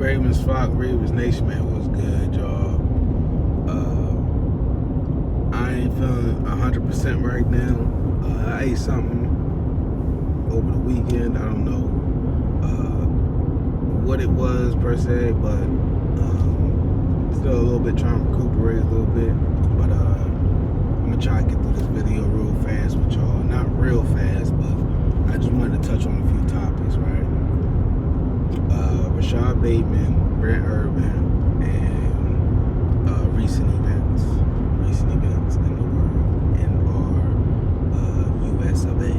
Ravens, Flock, Ravens Nation, man, was good, y'all. I ain't feeling 100% right now. I ate something over the weekend. I don't know what it was per se, but still a little bit trying to recuperate a little bit. But I'm gonna try to get through this video real fast with y'all. Not real fast, but I just wanted to touch on a few topics, right? Rashod, Bateman, Brent, and recent events in the world in our US of A.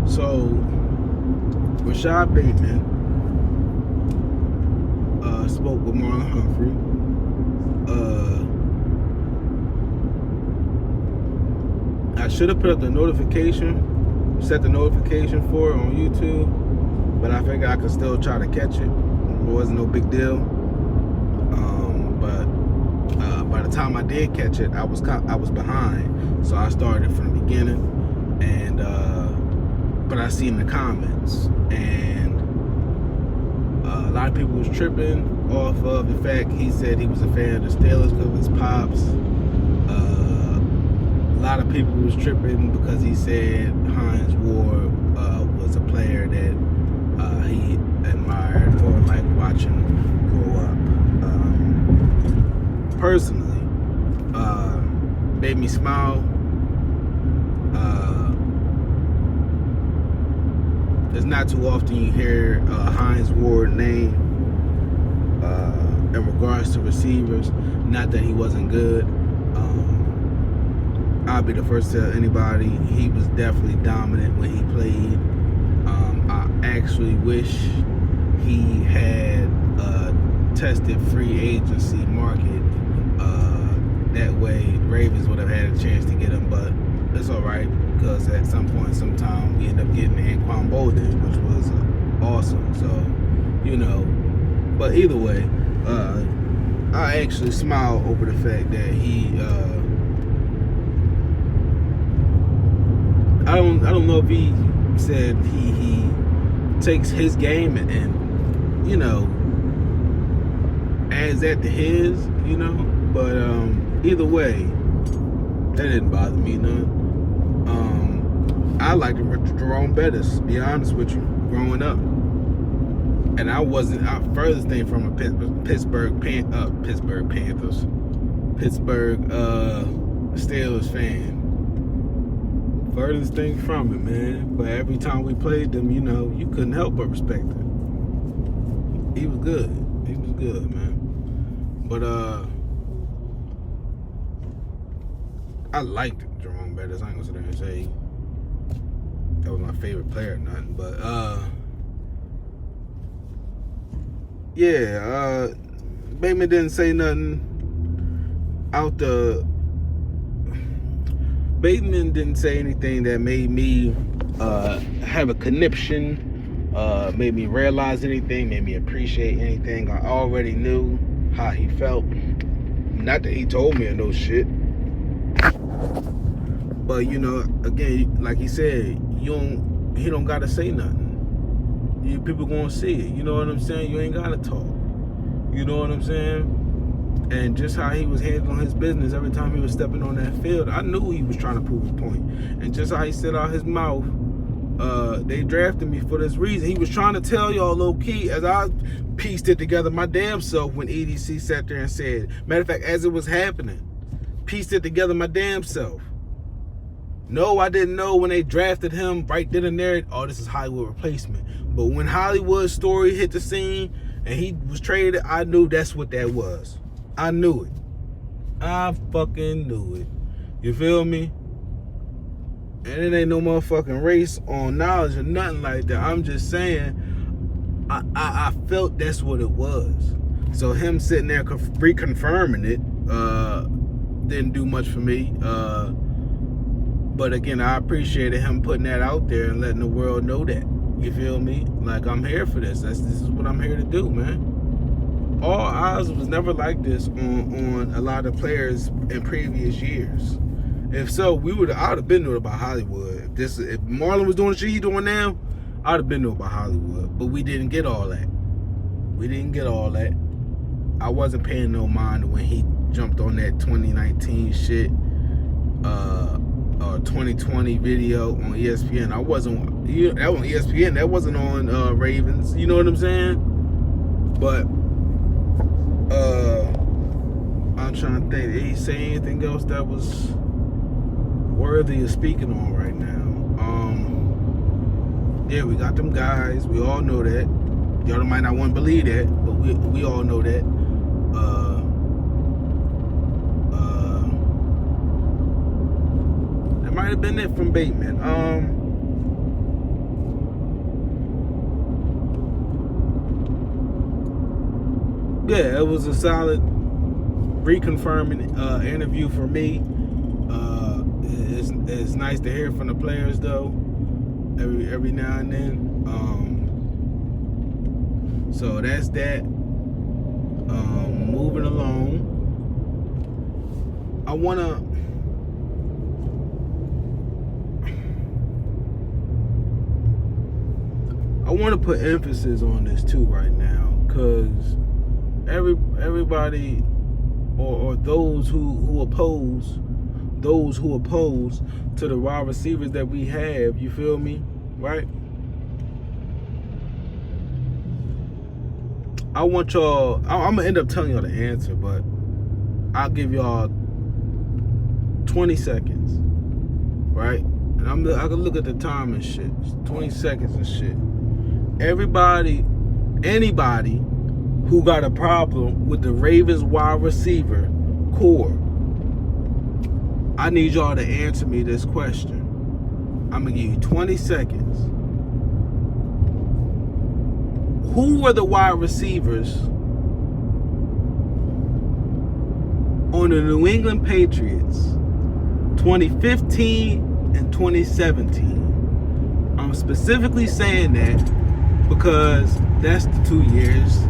So Rashod Bateman spoke with Marlon Humphrey. I should have put up the notification, set the notification for it on YouTube, but I figured I could still try to catch it. It wasn't no big deal. But by the time I did catch it, I was behind, so I started from the beginning. And but I seen the comments, and a lot of people was tripping off of the fact he said he was a fan of the Steelers because of his pops. A lot of people was tripping because he said Hines Ward was a player that he admired or liked watching grow up. Personally, made me smile. It's not too often you hear Hines Ward name in regards to receivers. Not that he wasn't good. I'll be the first to tell anybody he was definitely dominant when he played. I actually wish he had tested free agency market. That way Ravens would have had a chance to get him, but it's all right because at some point, sometime we end up getting Anquan Bolden, which was awesome. So, you know, but either way, I actually smile over the fact that he. I don't know if he said he takes his game and you know adds that to his, you know, but either way, that didn't bother me none. I liked Jerome Bettis, to be honest with you, growing up, and I wasn't furthest thing from a Pittsburgh Panthers, Pittsburgh Steelers fan. Furthest thing from it, man. But every time we played them, you know, you couldn't help but respect it. He was good. He was good, man. But I liked Jerome Bettis. I ain't gonna sit there and say that was my favorite player or nothing. But yeah, Bateman didn't say nothing out the. Bateman didn't say anything that made me have a conniption, made me realize anything, made me appreciate anything. I already knew how he felt. Not that he told me no shit. But, you know, again, like he said, he don't gotta say nothing. People gonna see it. You know what I'm saying? You ain't gotta talk. You know what I'm saying? And just how he was handling his business every time he was stepping on that field, I knew he was trying to prove a point. And just how he said out his mouth, they drafted me for this reason. He was trying to tell y'all low key, as I pieced it together my damn self when EDC sat there and said, matter of fact, as it was happening, pieced it together my damn self. No, I didn't know when they drafted him right then and there, oh, this is Hollywood replacement. But when Hollywood's story hit the scene and he was traded, I knew that's what that was. I knew it. I fucking knew it. You feel me? And it ain't no motherfucking race on knowledge or nothing like that. I'm just saying, I felt that's what it was. So him sitting there reconfirming it didn't do much for me. But again, I appreciated him putting that out there and letting the world know that. You feel me? Like, I'm here for this. This is what I'm here to do, man. All eyes was never like this on a lot of players in previous years. If so, I would have been knew about Hollywood. If Marlon was doing the shit he's doing now, I'd have been knew about Hollywood. But we didn't get all that. We didn't get all that. I wasn't paying no mind when he jumped on that 2019 shit, 2020 video on ESPN. That was on ESPN. That wasn't on Ravens. You know what I'm saying? But I'm trying to think. Did he say anything else that was worthy of speaking on right now? Yeah, we got them guys. We all know that. Y'all might not want to believe that, but we all know that. That might have been it from Bateman. Yeah, it was a solid reconfirming interview for me. It's nice to hear from the players though, every now and then. So that's that. Moving along, I wanna put emphasis on this too right now, because everybody or those who oppose to the wide receivers that we have, you feel me, right? I want y'all, I'm gonna end up telling y'all the answer, but I'll give y'all 20 seconds, right? And I can look at the time and shit. 20 seconds and shit. Anybody who got a problem with the Ravens wide receiver core, I need y'all to answer me this question. I'm gonna give you 20 seconds. Who were the wide receivers on the New England Patriots 2015 and 2017? I'm specifically saying that because that's the 2 years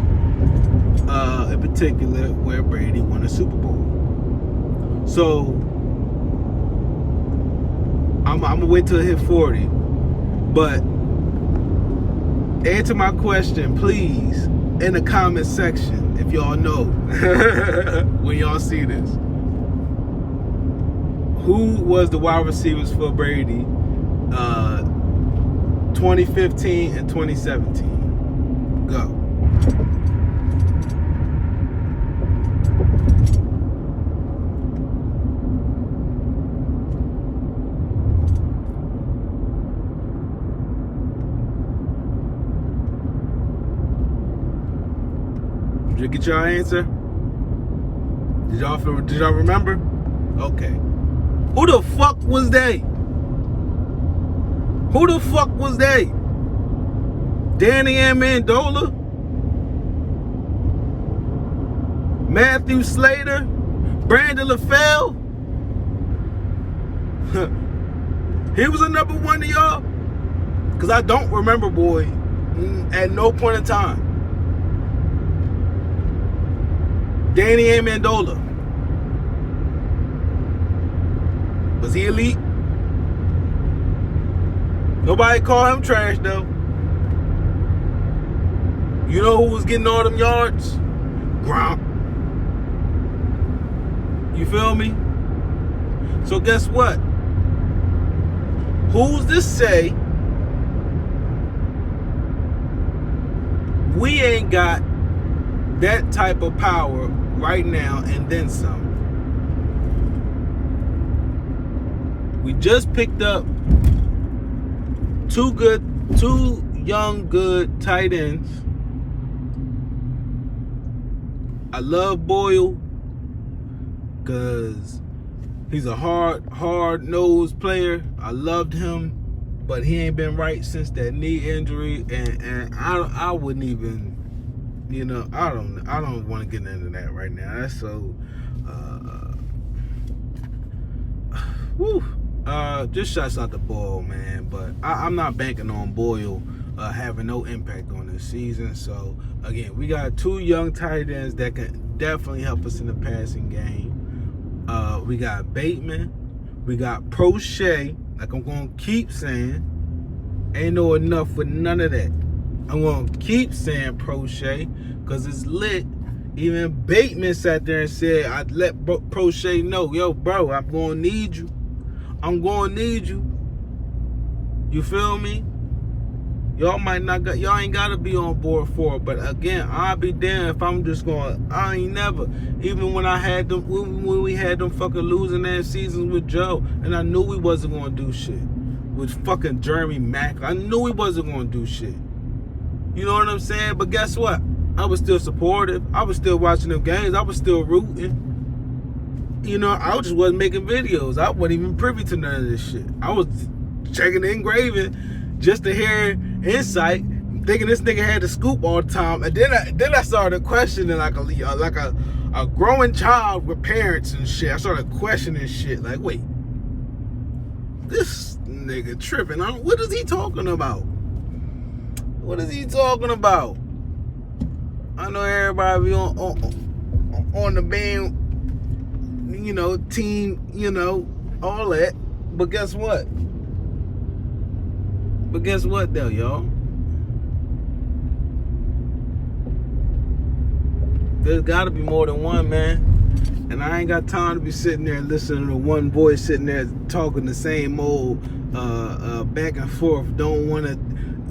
in particular where Brady won a Super Bowl. So I'm gonna wait till I hit 40, but answer my question, please, in the comment section if y'all know when y'all see this. Who was the wide receivers for Brady 2015 and 2017? Go. Did you get your answer? Did y'all remember? Okay. Who the fuck was they? Who the fuck was they? Danny Amendola? Matthew Slater? Brandon LaFell? He was a number one to y'all? Because I don't remember, boy, at no point in time. Danny Amendola. Was he elite? Nobody called him trash though. You know who was getting all them yards? Gronk. You feel me? So guess what? Who's to say we ain't got that type of power right now and then some? We just picked up two young good tight ends. I love Boyle because he's a hard-nosed player. I loved him, but he ain't been right since that knee injury, and I wouldn't even, you know, I don't want to get into that right now. That's so just shots out the ball, man. But I'm not banking on Boyle having no impact on this season. So again, we got two young tight ends that can definitely help us in the passing game. We got Bateman, we got Prochet. Like I'm gonna keep saying, ain't no enough with none of that. I'm gonna keep saying Prochet because it's lit. Even Bateman sat there and said, I let Prochet know, yo, bro, I'm gonna need you. I'm gonna need you. You feel me? Y'all might not got, y'all ain't gotta be on board for it, but again, I'll be damned if I'm just going. I ain't never. Even when I had them, when we had them fucking losing ass seasons with Joe, and I knew we wasn't gonna do shit with fucking Jeremy Mack. I knew we wasn't gonna do shit. You know what I'm saying? But guess what? I was still supportive. I was still watching them games. I was still rooting. You know, I just wasn't making videos. I wasn't even privy to none of this shit. I was checking the engraving just to hear insight, thinking this nigga had the scoop all the time. And then I started questioning like a growing child with parents and shit. I started questioning shit. Like, wait, this nigga tripping. What is he talking about? What is he talking about? I know everybody be on the band, you know, team, you know, all that. But guess what? But guess what though, y'all? There's gotta be more than one, man. And I ain't got time to be sitting there listening to one voice sitting there talking the same old back and forth. Don't wanna,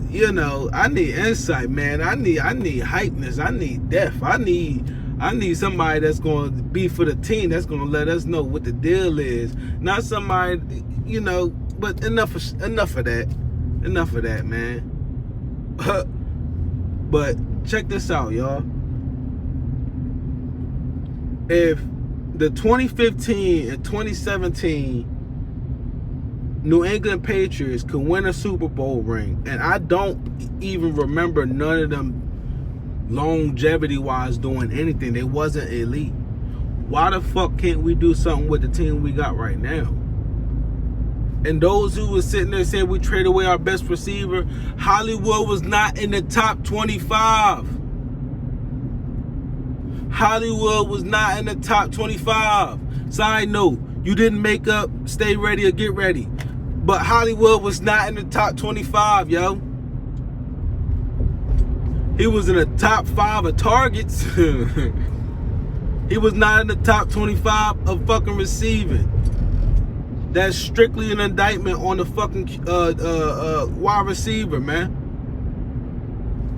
you know, I need insight, man. I need hypeness. I need depth. I need somebody that's gonna be for the team, that's gonna let us know what the deal is. Not somebody, you know, but enough of that. Enough of that, man. But check this out, y'all. If the 2015 and 2017 New England Patriots could win a Super Bowl ring, and I don't even remember none of them longevity-wise doing anything. They wasn't elite. Why the fuck can't we do something with the team we got right now? And those who was sitting there saying we traded away our best receiver, Hollywood was not in the top 25. Hollywood was not in the top 25. Side note, you didn't make up Stay Ready or Get Ready. But Hollywood was not in the top 25, yo. He was in the top 5 of targets. He was not in the top 25 of fucking receiving. That's strictly an indictment on the fucking wide receiver, man.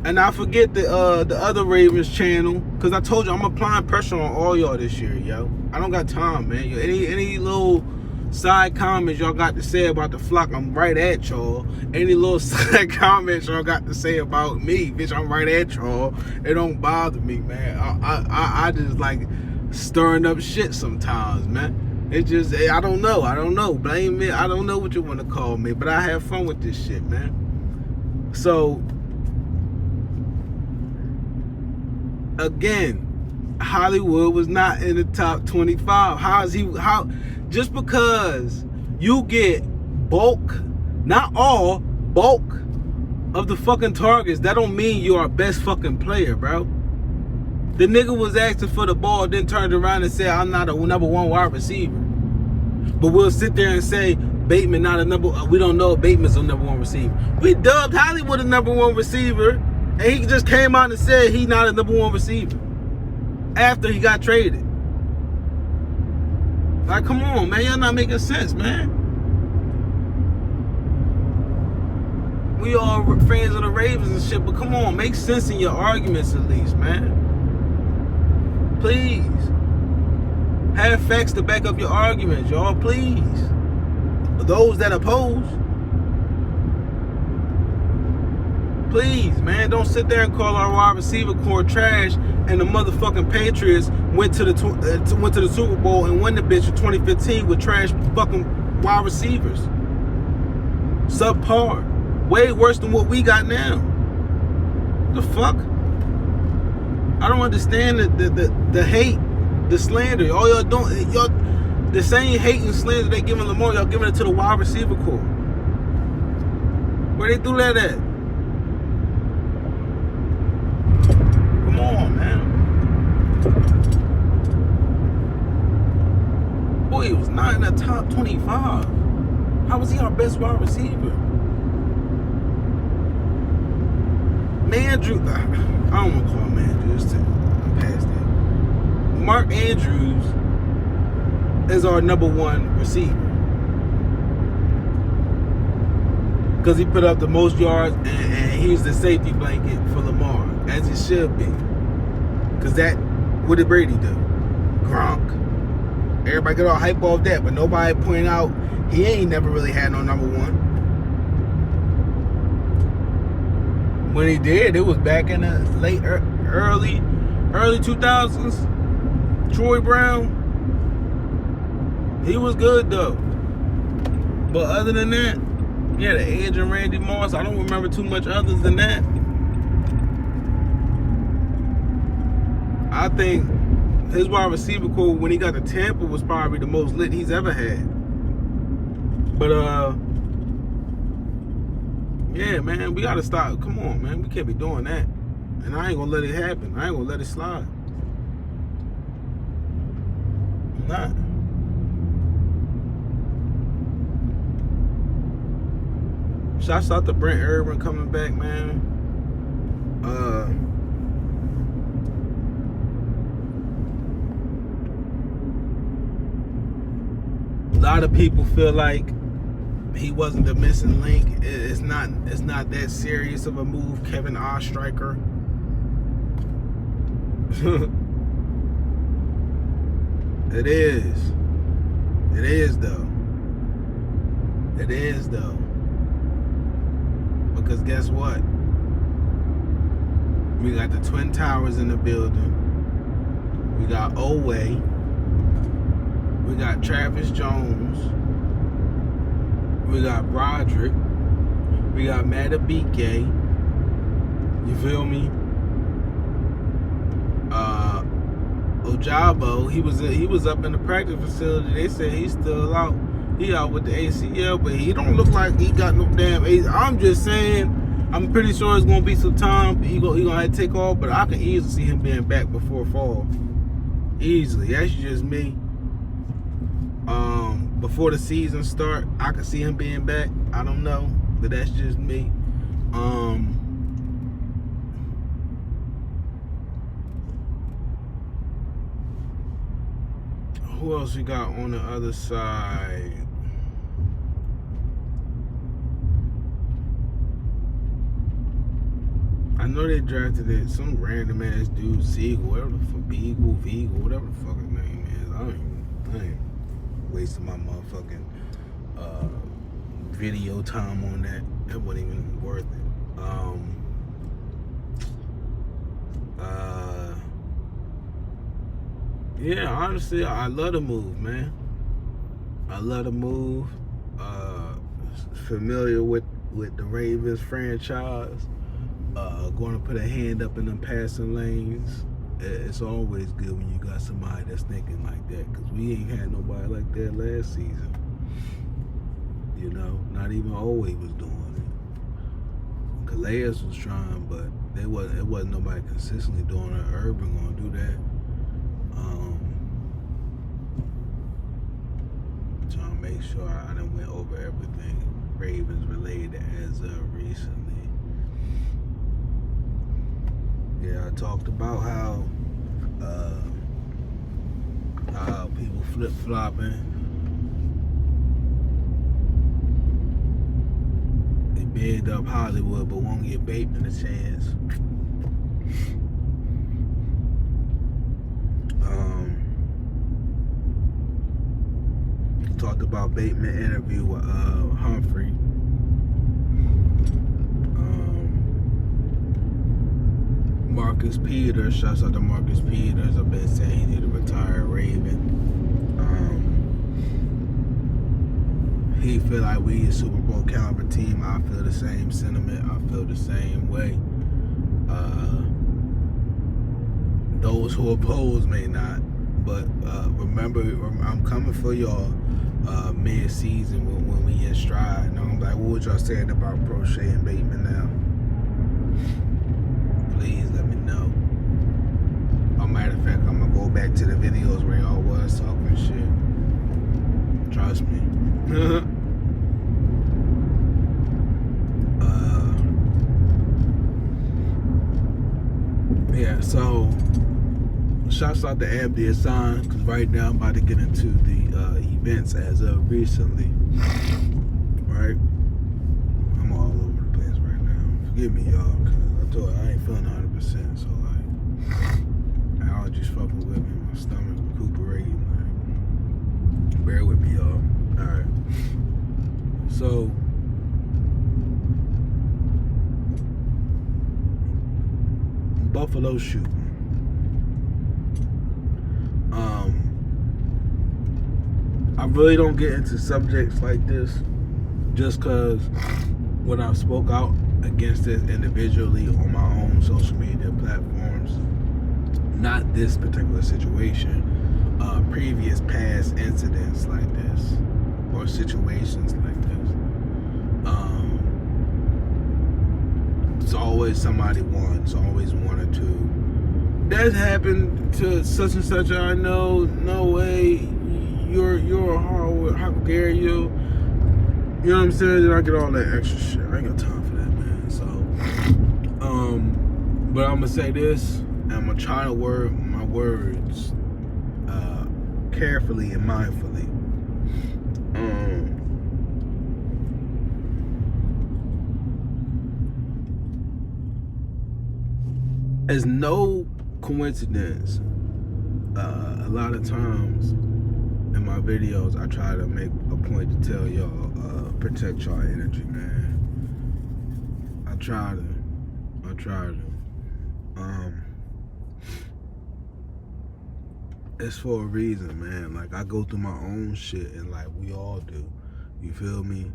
And I forget the other Ravens channel, because I told you I'm applying pressure on all y'all this year, yo. I don't got time, man. Any little side comments y'all got to say about the flock, I'm right at y'all. Any little side comments y'all got to say about me, bitch, I'm right at y'all. It don't bother me, man. I just like stirring up shit sometimes, man. It just, I don't know. Blame me. I don't know what you want to call me, but I have fun with this shit, man. So, again, Hollywood was not in the top 25. How, just because you get bulk, not all, bulk of the fucking targets, that don't mean you're our best fucking player, bro. The nigga was asking for the ball, then turned around and said, I'm not a number one wide receiver. But we'll sit there and say, Bateman not a number, we don't know if Bateman's a number one receiver. We dubbed Hollywood a number one receiver, and he just came out and said he not a number one receiver after he got traded. Like, come on, man, y'all not making sense, man. We all fans of the Ravens and shit, but come on, make sense in your arguments at least, man. Please. Have facts to back up your arguments, y'all, please. Those that oppose, please, man, don't sit there and call our wide receiver core trash, and the motherfucking Patriots went to the Super Bowl and won the bitch in 2015 with trash fucking wide receivers. Subpar. Way worse than what we got now. The fuck? I don't understand the hate, the slander. All y'all doing, y'all, the same hate and slander they giving Lamar, y'all giving it to the wide receiver core. Where they do that at? Come on, man. Boy, he was not in the top 25. How was he our best wide receiver? Mandrew, I don't want to call him Andrews. I'm past that. Mark Andrews is our number one receiver because he put up the most yards, and he's the safety blanket for Lamar, as he should be. Because that, what did Brady do? Gronk. Everybody get all hype off that, but nobody point out he ain't never really had no number one. When he did, it was back in the early 2000s. Troy Brown, he was good though. But other than that, yeah, the Edge and Randy Moss, I don't remember too much other than that. I think his wide receiver core when he got to Tampa was probably the most lit he's ever had. But yeah, man, we gotta stop. Come on, man, we can't be doing that. And I ain't gonna let it happen. I ain't gonna let it slide. I'm not. Shouts out to Brent Urban coming back, man. A lot of people feel like he wasn't the missing link. It's not that serious of a move, Kevin Ostreicher. It is. It is though. It is though. Because guess what? We got the Twin Towers in the building. We got Oway. We got Travis Jones. We got Broderick. We got Matabike. You feel me? Ojabo, he was up in the practice facility. They said he's still out. He out with the ACL, but he don't look like he got no damn ACL. I'm just saying, I'm pretty sure it's gonna be some time. He gonna have to take off, but I can easily see him being back before fall. Easily. That's just me. Before the season start, I can see him being back. I don't know, but that's just me. Who else we got on the other side? I know they drafted it, some random ass dude, Siegel, whatever the fuck, Viegel, whatever the fuck his name is. I ain't wasting my motherfucking video time on that. It wasn't even worth it. Yeah, honestly, I love the move, man. I love the move. Familiar with the Ravens franchise. Going to put a hand up in them passing lanes. It's always good when you got somebody that's thinking like that, because we ain't had nobody like that last season. You know, not even Oway was doing it. Calais was trying, but it wasn't nobody consistently doing it. Urban gonna do that. Trying to make sure I done went over everything Ravens related as recently. Yeah, I talked about how people flip-flopping. They bigged up Hollywood but won't give Bateman a chance. Talked about Bateman interview with Humphrey. Marcus Peters, shouts out to Marcus Peters. I've been saying he need to retire Raven. He feel like we a Super Bowl caliber team. I feel the same sentiment. I feel the same way. Those who oppose may not, but remember, I'm coming for y'all mid-season when we in stride. And I'm like, what would y'all saying about Prochet and Bateman now? Please let me know. As a matter of fact, I'm gonna go back to the videos where y'all was talking shit. Trust me. Yeah, so shouts out to Abdi Hassan, because right now I'm about to get into the events as of recently. Right? I'm all over the place right now. Forgive me, y'all, because I told you I ain't feeling 100%. So, like, allergies fucking with me. My stomach recuperating. Like, bear with me, y'all. Alright. So, Buffalo shooting. I really don't get into subjects like this just because when I spoke out against it individually on my own social media platforms, not this particular situation, previous past incidents like this or situations like this, it's always somebody won. It's always one or two. That happened to such and such. I know. No way. You're a hard. How dare you? You know what I'm saying? Then I get all that extra shit. I ain't got time for that, man. So, but I'm gonna say this, and I'm gonna try to word my words carefully and mindfully. It's no coincidence. A lot of times in my videos, I try to make a point to tell y'all, protect y'all energy, man. I try to. It's for a reason, man. Like, I go through my own shit, and like we all do. You feel me?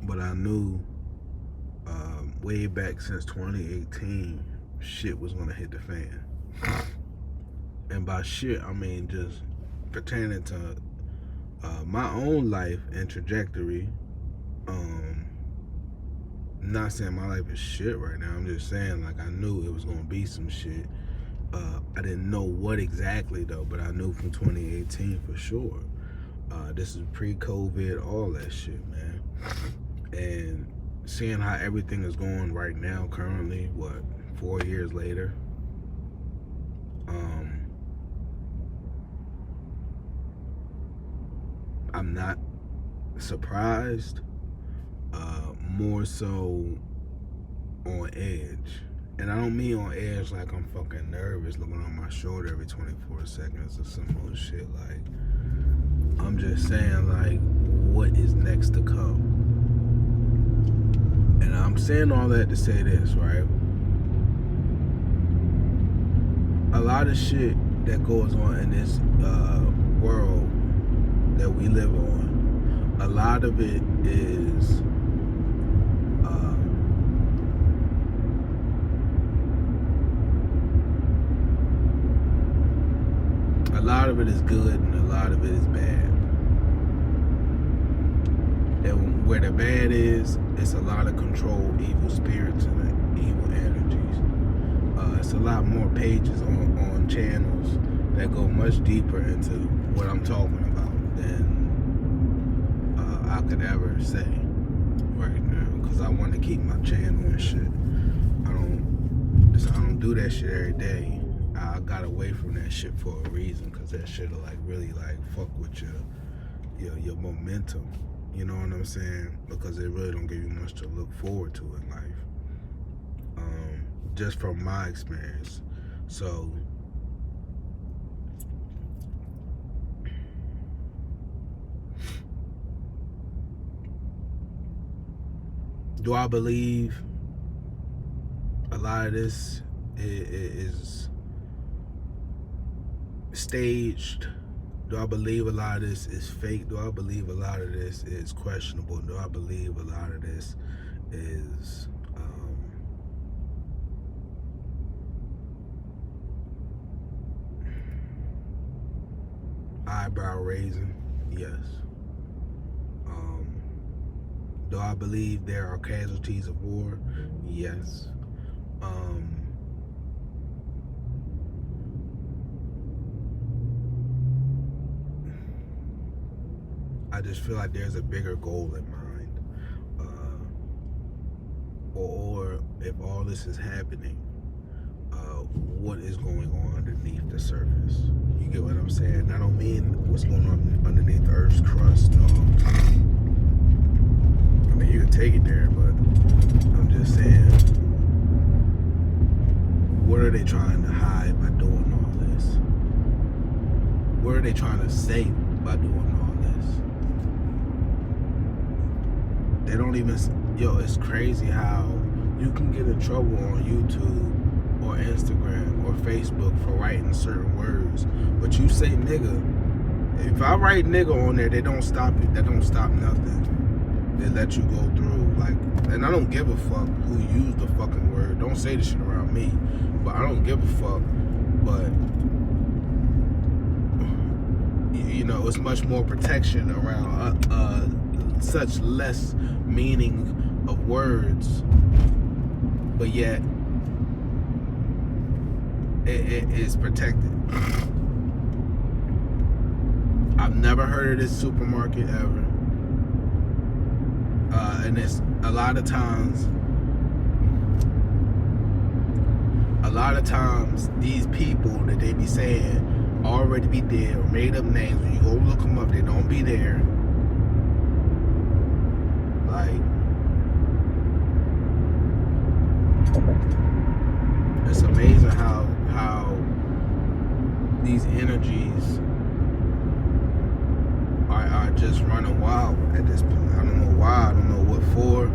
But I knew way back since 2018, shit was gonna hit the fan. And by shit, I mean just pertaining to my own life and trajectory. Not saying my life is shit right now. I'm just saying, like, I knew it was gonna be some shit. I didn't know what exactly though, but I knew from 2018 for sure. This is pre-COVID, all that shit, man. And seeing how everything is going right now, currently, 4 years later, I'm not surprised, more so on edge. And I don't mean on edge like I'm fucking nervous looking on my shoulder every 24 seconds or some old shit. Like, I'm just saying, like, what is next to come? And I'm saying all that to say this, right? A lot of shit that goes on in this world that we live on, a lot of it is good and a lot of it is bad. And where the bad is, it's a lot of controlled evil spirits and evil energies. It's a lot more pages on channels that go much deeper into what I'm talking about than I could ever say right now, because I want to keep my channel and shit. I don't do that shit every day. I got away from that shit for a reason, because that shit'll like really like fuck with your momentum. You know what I'm saying? Because it really don't give you much to look forward to in life. Just from my experience. So do I believe a lot of this is staged? Do I believe a lot of this is fake? Do I believe a lot of this is questionable? Do I believe a lot of this is eyebrow raising? Yes. Do I believe there are casualties of war? Yes. I just feel like there's a bigger goal in mind. Or if all this is happening, what is going on underneath the surface. You get what I'm saying? I don't mean what's going on underneath the Earth's crust. No. I mean, you can take it there, but I'm just saying, what are they trying to hide by doing all this? What are they trying to say by doing all this? They don't even, it's crazy how you can get in trouble on YouTube or Instagram or Facebook for writing certain words, but you say nigga. If I write nigga on there, they don't stop it. That don't stop nothing. They let you go through, like, and I don't give a fuck who used the fucking word. Don't say this shit around me, but I don't give a fuck. But it's much more protection around such less meaning of words, but yet it is protected. I've never heard of this supermarket ever, and it's a lot of times these people that they be saying already be dead or made up names. When you go look them up, they don't be there. Like, it's amazing how these energies are just running wild at this point. I don't know why. I don't know what for.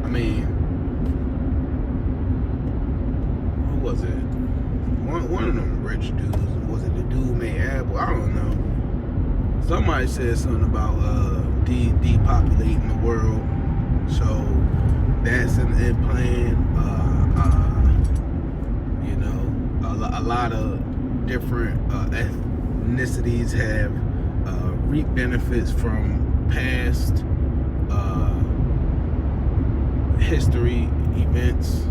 I mean, who was it? One of them rich dudes. Was it the dude made Apple? I don't know. Somebody said something about depopulating the world. So that's in plan. A lot of different ethnicities have reaped benefits from past history events.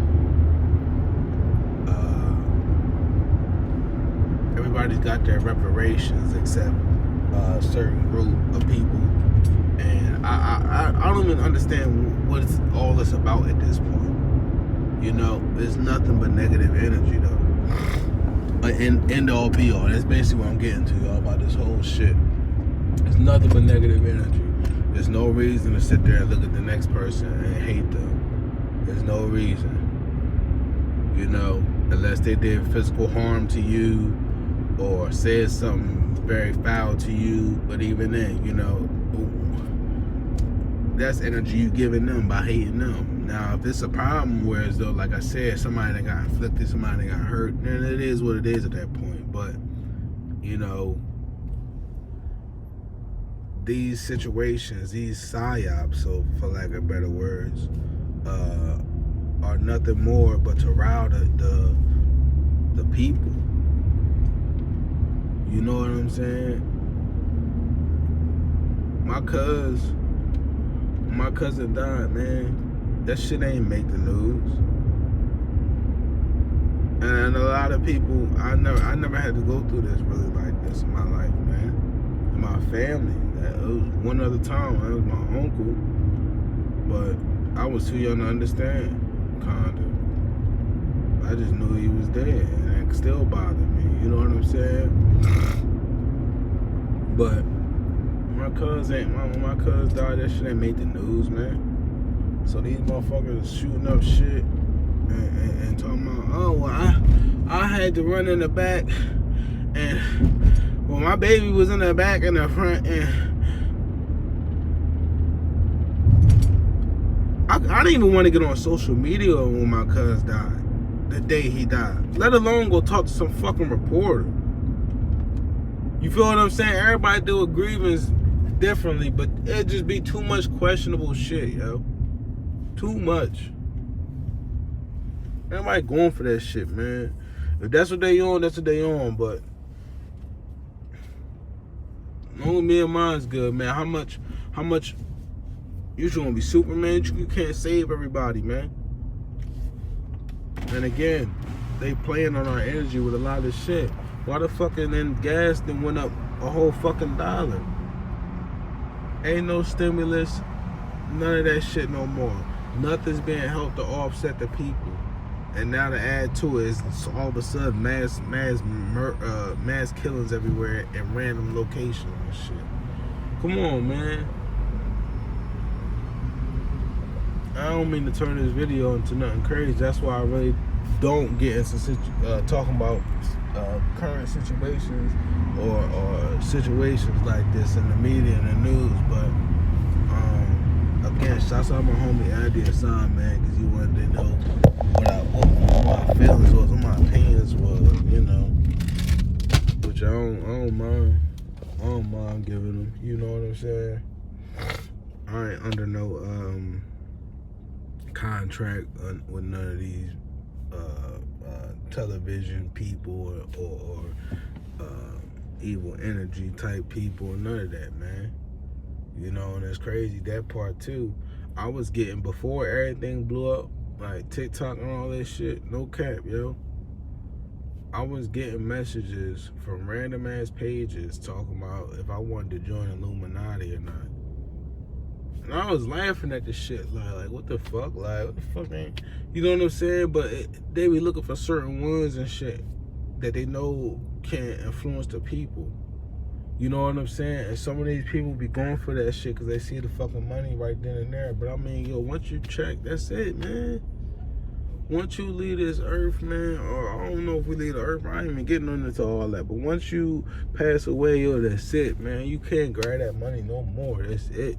Everybody's got their reparations except a certain group of people, and I don't even understand what it's all this about at this point. There's nothing but negative energy though. End all be all. That's basically what I'm getting to, y'all, about this whole shit. There's nothing but negative energy. There's no reason to sit there and look at the next person and hate them. There's no reason. Unless they did physical harm to you or said something very foul to you. But even then, that's energy you giving them by hating them. Now, if it's a problem where, as though, like I said, somebody that got inflicted, somebody that got hurt, then it is what it is at that point. But, these situations, these psyops, so for lack of better words, are nothing more but to rile the people. You know what I'm saying? My cousin died, man. That shit ain't make the news. And a lot of people, I never had to go through this really like this in my life, man. In my family. It was one other time. It was my uncle. But I was too young to understand, kinda. I just knew he was dead, and it still bothered me. You know what I'm saying? But my cousin died, that shit ain't made the news, man. So these motherfuckers shooting up shit and talking about, oh, well, I had to run in the back, and well, my baby was in the back and the front, and I didn't even want to get on social media when my cousin died, the day he died, let alone go talk to some fucking reporter. You feel what I'm saying? Everybody do a grievance differently, but it just be too much questionable shit, yo. Too much. Everybody going for that shit, man. If that's what they on, that's what they on. But only me and mine's good, man. How much you just gonna be Superman? You can't save everybody, man. And again, they playing on our energy with a lot of shit. Why the fucking then gas then went up a whole fucking $1? Ain't no stimulus, none of that shit no more. Nothing's being helped to offset the people. And now to add to it, it's all of a sudden mass killings everywhere in random locations and shit. Come on, man. I don't mean to turn this video into nothing crazy. That's why I really don't get into talking about current situations or situations like this in the media and the news. But again, shouts out my homie Andy Hassan, man, because he wanted to know what my feelings was, what my opinions was, you know. Which I don't mind. I don't mind giving them. You know what I'm saying? I ain't under no contract with none of these television people or evil energy type people, none of that, man. You know, and it's crazy, that part too. I was getting, before everything blew up, like TikTok and all that shit, no cap, yo. I was getting messages from random ass pages talking about if I wanted to join Illuminati or not. And I was laughing at the shit, like what the fuck? Like, what the fuck, man? You know what I'm saying? But they be looking for certain ones and shit that they know can influence the people. You know what I'm saying? And some of these people be going for that shit because they see the fucking money right then and there. But I mean, yo, once you check, that's it, man. Once you leave this earth, man, or I don't know if we leave the earth, I ain't even getting into all that. But once you pass away, yo, that's it, man. You can't grab that money no more. That's it.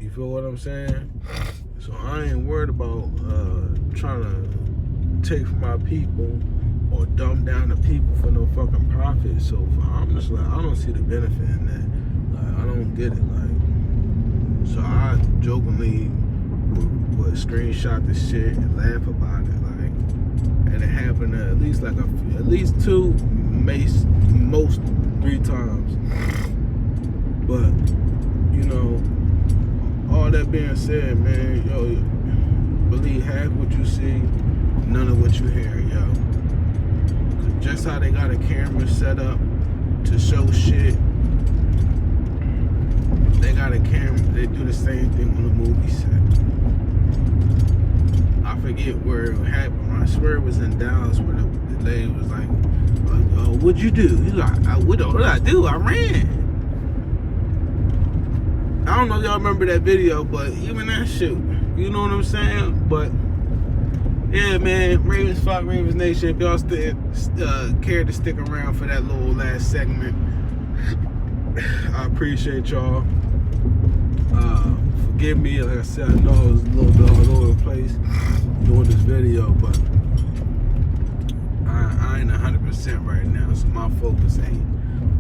You feel what I'm saying? So I ain't worried about trying to take from my people or dumb down the people for no fucking profit. So I'm just like, I don't see the benefit in that. Like, I don't get it. Like, so I jokingly would screenshot this shit and laugh about it. Like, and it happened at least two, most 3 times. But you know, all that being said, man, yo, believe half what you see, none of what you hear, yo. Just how they got a camera set up to show shit, they got a camera, they do the same thing on a movie set. I forget where it happened. I swear it was in Dallas where the lady was like, oh, what'd you do? He's like, what did I do? I ran. I don't know if y'all remember that video, but even that shit, you know what I'm saying? But yeah, man, Ravens Flock, Ravens Nation, if y'all still care to stick around for that little last segment, I appreciate y'all. Forgive me, like I said, I know I was a little bit all over the place doing this video, but I ain't 100% right now, so my focus ain't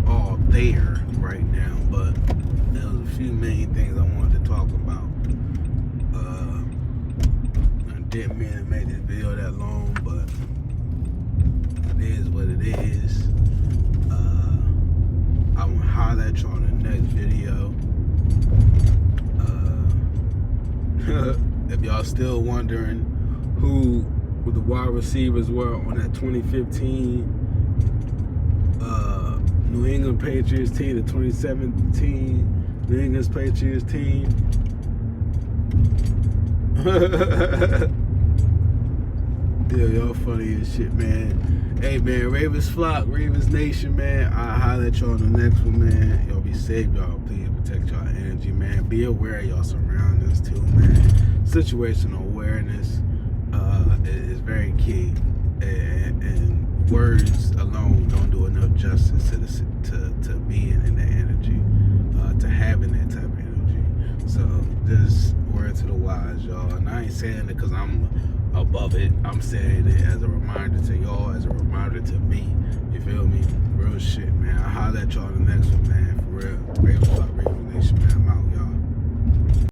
all there right now, but there was a few main things I wanted to talk about. I didn't mean to make this video that long, but it is what it is. I will holler at you on the next video. If y'all still wondering who the wide receivers were on that 2015 New England Patriots team, the 2017 New England Patriots team. Yeah, y'all funny as shit, man. Hey, man, Ravens Flock, Ravens Nation, man. I'll holler at y'all on the next one, man. Y'all be safe, y'all. Please protect y'all energy, man. Be aware of y'all surroundings, too, man. Situational awareness is very key. And words alone don't do enough justice to being in that energy, to having that type of energy. So, just word to the wise, y'all. And I ain't saying it because I'm above it. I'm saying it as a reminder to y'all, as a reminder to me. You feel me? Real shit, man. I'll holler at y'all in the next one, man. For real. Real